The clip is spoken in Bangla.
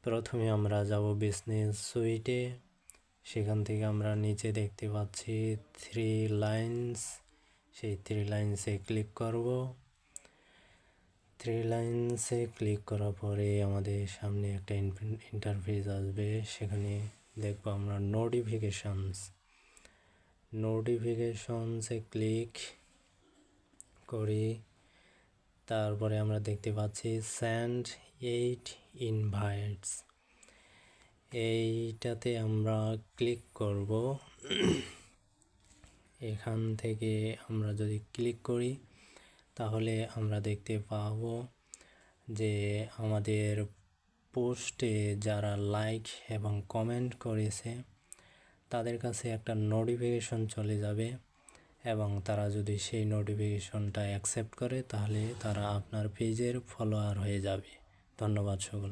প্রথমে আমরা যাব বিজনেস সুইটে। সেখান থেকে আমরা নিচে দেখতে পাচ্ছি 3 লাইনস, সেই 3 লাইনসে ক্লিক করব। 3 লাইনসে ক্লিক করার পরে আমাদের সামনে একটা ইন্টারফেস আসবে। সেখানে দেখব আমরা নোটিফিকেশনসে ক্লিক করি। তারপরে আমরা দেখতে পাচ্ছি সেন্ড 8 ইনভাইটস, এইটাতে আমরা ক্লিক করব। এখান থেকে আমরা যদি ক্লিক করি তাহলে আমরা দেখতে পাব যে আমাদের পোস্টে যারা লাইক এবং কমেন্ট করেছে তাদের কাছে একটা নোটিফিকেশন চলে যাবে, এবং তারা যদি সেই নোটিফিকেশনটা অ্যাকসেপ্ট করে তাহলে তারা আপনার পেজের ফলোয়ার হয়ে যাবে। ধন্যবাদ সকলকে।